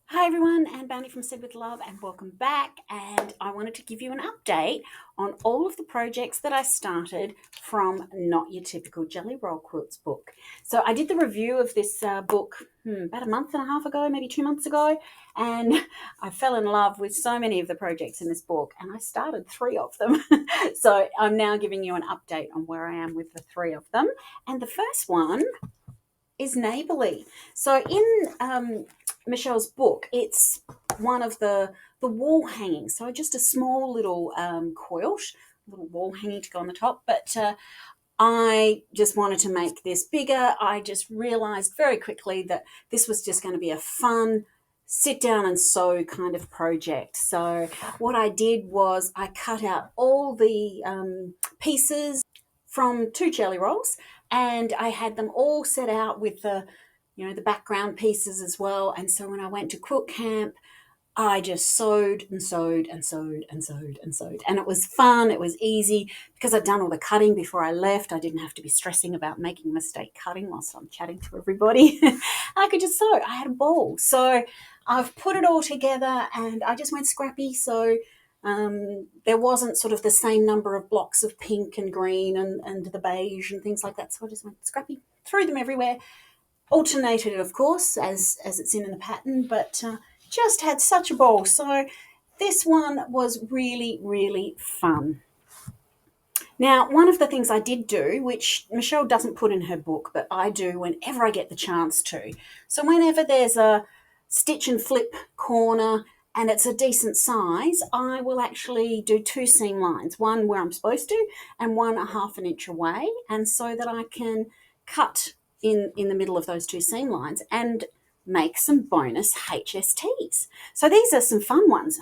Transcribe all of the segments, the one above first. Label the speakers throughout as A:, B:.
A: Hi everyone, Anne Bounty from Said with Love, and welcome back. And I wanted to give you an update on all of the projects that I started from Not Your Typical Jelly Roll Quilts book. So I did the review of this book about a month and a half ago, maybe 2 months ago, and I fell in love with so many of the projects in this book, and I started three of them. So I'm now giving you an update on where I am with the three of them. And the first one is Neighbourly. So in Michelle's book, it's one of the wall hangings. So just a small little quilt, little wall hanging to go on the top. But I just wanted to make this bigger. I just realised very quickly that this was just going to be a fun sit down and sew kind of project. So what I did was I cut out all the pieces from two jelly rolls, and I had them all set out with the background pieces as well. And so when I went to quilt camp, I just sewed and sewed and sewed and sewed and sewed. And it was fun. It was easy because I'd done all the cutting before I left. I didn't have to be stressing about making a mistake cutting whilst I'm chatting to everybody. I could just sew. I had a ball. So I've put it all together and I just went scrappy. So there wasn't sort of the same number of blocks of pink and green and the beige and things like that. So I just went scrappy, threw them everywhere, alternated it, of course, as it's in the pattern, but just had such a ball. So this one was really, really fun. Now, one of the things I did do, which Michelle doesn't put in her book, but I do whenever I get the chance to. So whenever there's a stitch and flip corner and it's a decent size, I will actually do two seam lines, one where I'm supposed to and one a half an inch away, and so that I can cut in the middle of those two seam lines and make some bonus HSTs. So these are some fun ones.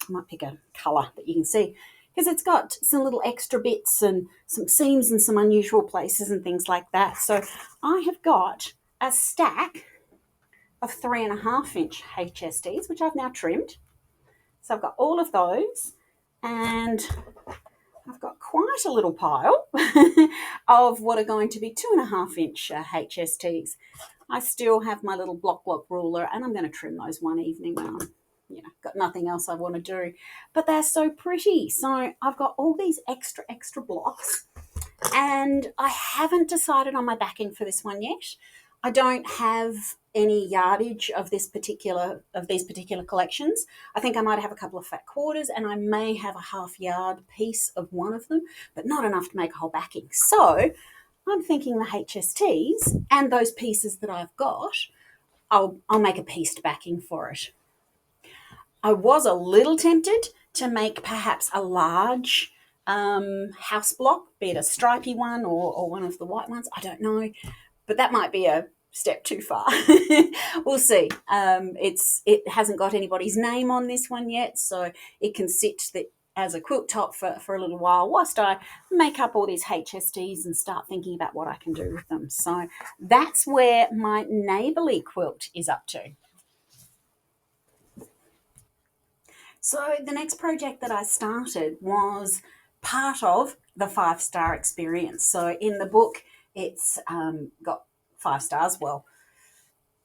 A: I might pick a colour that you can see because it's got some little extra bits and some seams in some unusual places and things like that. So I have got a stack of 3.5 inch HSTs, which I've now trimmed. So I've got all of those, and I've got quite a little pile of what are going to be 2.5 inch HSTs. I still have my little block ruler, and I'm going to trim those one evening when I'm got nothing else I want to do. But they're so pretty. So I've got all these extra blocks, and I haven't decided on my backing for this one yet. I don't have any yardage of these particular collections. I think I might have a couple of fat quarters, and I may have a half yard piece of one of them, but not enough to make a whole backing. So I'm thinking the HSTs and those pieces that I've got, I'll make a pieced backing for it. I was a little tempted to make perhaps a large house block, be it a stripy one or one of the white ones. I don't know, but that might be a step too far. We'll see. It hasn't got anybody's name on this one yet, so it can sit as a quilt top for a little while whilst I make up all these HSTs and start thinking about what I can do with them. So that's where my Neighbourly quilt is up to. So the next project that I started was part of the 5-star experience. So in the book, it's got 5 stars. Well,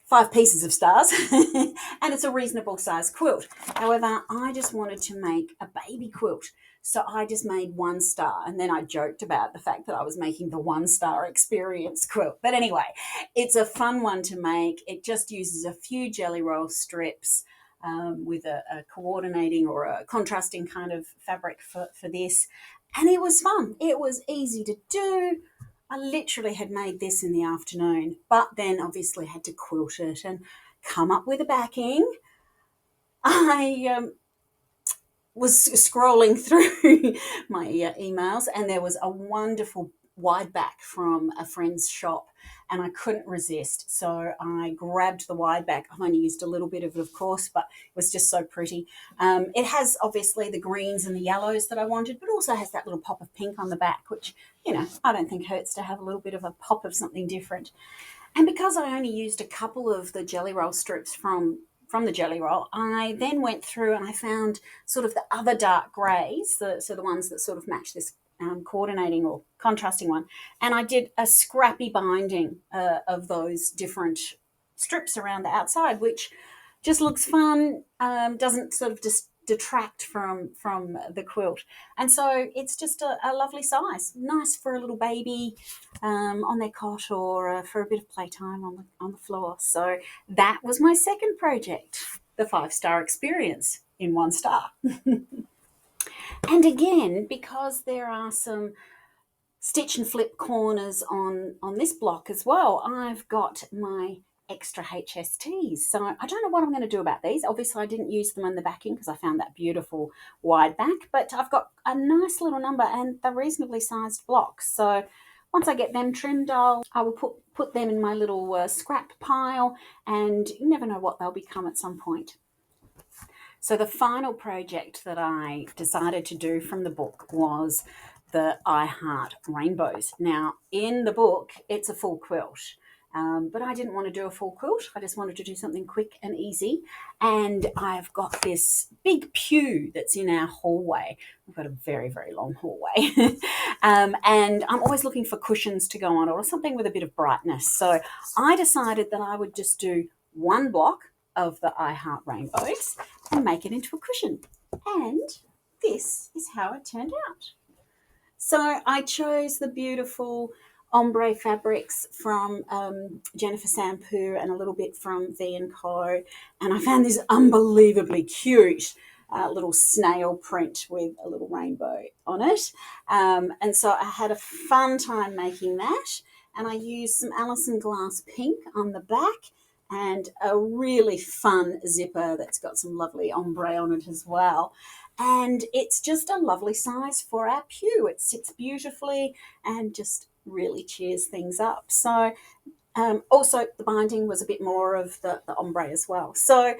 A: 5 pieces of stars, and it's a reasonable size quilt. However, I just wanted to make a baby quilt. So I just made 1 star, and then I joked about the fact that I was making the 1-star experience quilt. But anyway, it's a fun one to make. It just uses a few jelly roll strips with a coordinating or a contrasting kind of fabric for this. And it was fun. It was easy to do. I literally had made this in the afternoon, but then obviously had to quilt it and come up with a backing. I was scrolling through my emails, and there was a wonderful wide back from a friend's shop, and I couldn't resist. So I grabbed the wide back. I've only used a little bit of it, of course, but it was just so pretty. It has obviously the greens and the yellows that I wanted, but also has that little pop of pink on the back, which, I don't think hurts to have a little bit of a pop of something different. And because I only used a couple of the jelly roll strips from the jelly roll, I then went through and I found sort of the other dark greys, so the ones that sort of match this coordinating or contrasting one. And I did a scrappy binding of those different strips around the outside, which just looks fun, doesn't sort of just detract from the quilt. And so it's just a lovely size, nice for a little baby on their cot, or for a bit of playtime on the floor. So that was my second project, the 5-star experience in 1 star. And again, because there are some stitch and flip corners on this block as well, I've got my extra HSTs. So I don't know what I'm going to do about these. Obviously, I didn't use them in the backing because I found that beautiful wide back, but I've got a nice little number and they're reasonably sized blocks. So once I get them trimmed, I will put them in my little scrap pile, and you never know what they'll become at some point. So the final project that I decided to do from the book was the I Heart Rainbows. Now, in the book, it's a full quilt, but I didn't want to do a full quilt. I just wanted to do something quick and easy. And I've got this big pew that's in our hallway. We've got a very, very long hallway. And I'm always looking for cushions to go on, or something with a bit of brightness. So I decided that I would just do one block of the I Heart Rainbows and make it into a cushion. And this is how it turned out. So I chose the beautiful ombre fabrics from Jennifer Sampu and a little bit from V&Co. And I found this unbelievably cute little snail print with a little rainbow on it. And so I had a fun time making that. And I used some Alison Glass pink on the back, and a really fun zipper that's got some lovely ombre on it as well. And it's just a lovely size for our pew. It sits beautifully and just really cheers things up. So also the binding was a bit more of the ombre as well. So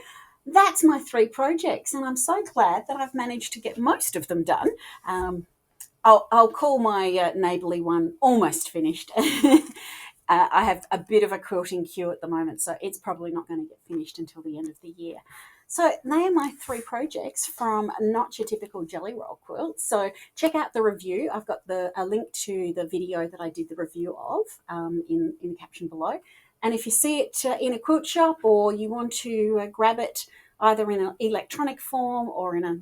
A: that's my 3 projects, and I'm so glad that I've managed to get most of them done. I'll call my neighbourly one almost finished. I have a bit of a quilting queue at the moment, so it's probably not going to get finished until the end of the year. So they are my 3 projects from Not Your Typical Jelly Roll Quilt. So check out the review. I've got a link to the video that I did the review of in the caption below. And if you see it in a quilt shop, or you want to grab it either in an electronic form or in a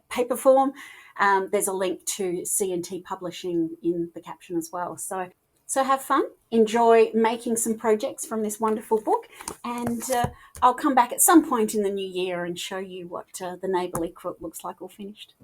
A: paper form, there's a link to C&T Publishing in the caption as well. So have fun, enjoy making some projects from this wonderful book, and I'll come back at some point in the new year and show you what the neighbourly quilt looks like all finished.